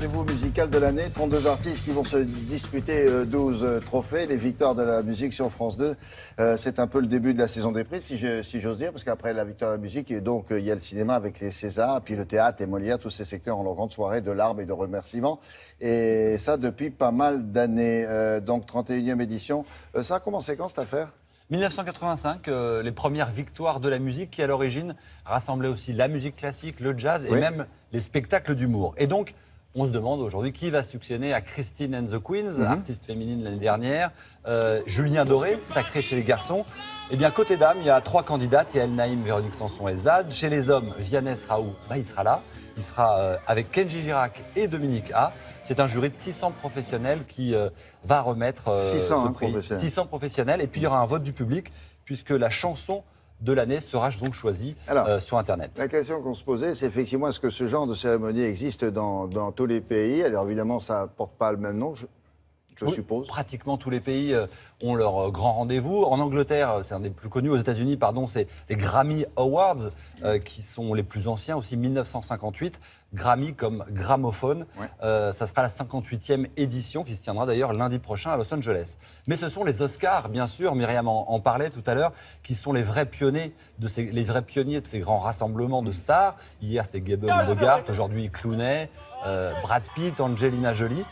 rendez-vous musical de l'année. 32 artistes qui vont se disputer 12 trophées, les victoires de la musique sur France 2. C'est un peu le début de la saison des prix, si j'ose dire, parce qu'après la victoire de la musique, et donc il y a le cinéma avec les Césars, puis le théâtre et Molière, tous ces secteurs ont leur grande soirée de larmes et de remerciements. Et ça depuis pas mal d'années. Donc 31e édition. Ça a commencé quand cette affaire ? 1985, les premières victoires de la musique qui, à l'origine, rassemblaient aussi la musique classique, le jazz et même les spectacles d'humour. Et donc, on se demande aujourd'hui qui va succéder à Christine and the Queens, artiste féminine l'année dernière, Julien Doré, sacré chez les garçons. Eh bien, côté dames, il y a 3 candidates, il y a El Naïm, Véronique Sanson et Zad. Chez les hommes, Vianney sera où ? Il sera là. Il sera avec Kenji Girac et Dominique A. C'est un jury de 600 professionnels qui va remettre 600 ce prix. 600 professionnels. Et puis, il y aura un vote du public, puisque la chanson de l'année sera donc choisie sur Internet. La question qu'on se posait, c'est effectivement, est-ce que ce genre de cérémonie existe dans tous les pays ? Alors évidemment, ça ne porte pas le même nom, je suppose. Pratiquement tous les pays ont leur grand rendez-vous. En Angleterre, c'est un des plus connus. Aux États-Unis, c'est les Grammy Awards, qui sont les plus anciens, aussi 1958. Grammy comme gramophone. Ça sera la 58e édition qui se tiendra d'ailleurs lundi prochain à Los Angeles. Mais ce sont les Oscars, bien sûr, Myriam en parlait tout à l'heure, qui sont les vrais pionniers de ces grands rassemblements de stars. Hier, c'était Gable Bogart, aujourd'hui Clooney, Brad Pitt, Angelina Jolie.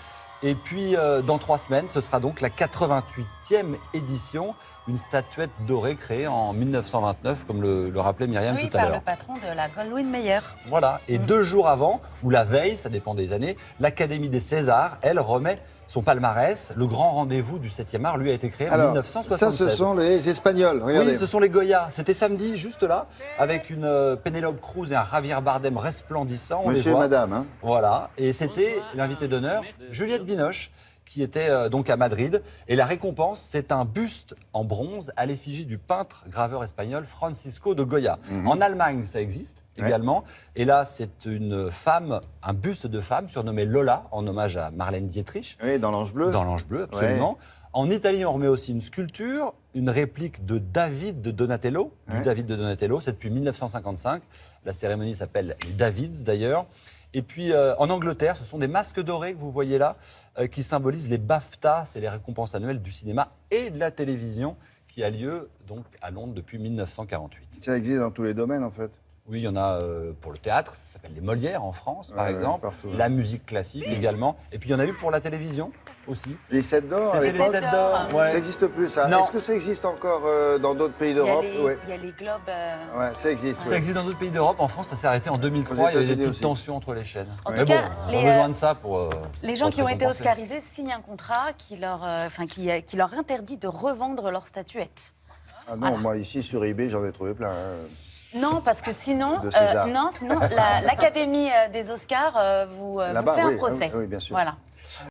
Et puis, dans 3 semaines, ce sera donc la 88e édition, une statuette dorée créée en 1929, comme le rappelait Myriam tout à l'heure. Oui, par le patron de la Goldwyn Mayer. Voilà, et 2 jours avant, ou la veille, ça dépend des années, l'Académie des Césars, elle, remet son palmarès. Le grand rendez-vous du 7e art, lui, a été créé en 1976. Ça, ce sont les Espagnols, regardez. Oui, ce sont les Goya. C'était samedi, juste là, avec une Penélope Cruz et un Javier Bardem resplendissant. Monsieur et madame. Hein. Voilà, et c'était l'invité d'honneur, Juliette Binoche, qui était donc à Madrid. Et la récompense, c'est un buste en bronze à l'effigie du peintre graveur espagnol Francisco de Goya. En Allemagne, ça existe également. Et là, c'est une femme, un buste de femme surnommé Lola, en hommage à Marlène Dietrich. Oui, dans l'Ange bleu. Dans l'Ange bleu, absolument. Ouais. En Italie, on remet aussi une sculpture, une réplique de David de Donatello. David de Donatello, c'est depuis 1955. La cérémonie s'appelle les Davids, d'ailleurs. Et puis en Angleterre, ce sont des masques dorés que vous voyez là, qui symbolisent les BAFTA, c'est les récompenses annuelles du cinéma et de la télévision, qui a lieu donc à Londres depuis 1948. Ça existe dans tous les domaines en fait. Oui, il y en a pour le théâtre, ça s'appelle les Molières en France par exemple, partout, la musique classique également, et puis il y en a eu pour la télévision aussi. Les 7 d'or, les 7 d'or. Ça n'existe plus ça. Est-ce que ça existe encore dans d'autres pays d'Europe ? Il y a les globes. Ouais, ça existe. Ça existe dans d'autres pays d'Europe. En France, ça s'est arrêté en 2003. Il y avait des petites tensions entre les chaînes. En tout cas, on a besoin de ça pour. Les gens qui ont été oscarisés signent un contrat qui leur interdit de revendre leur statuette. Ah non, moi ici sur eBay, j'en ai trouvé plein. Non, parce que sinon, l'Académie des Oscars vous fait un procès. Oui, bien sûr. Voilà.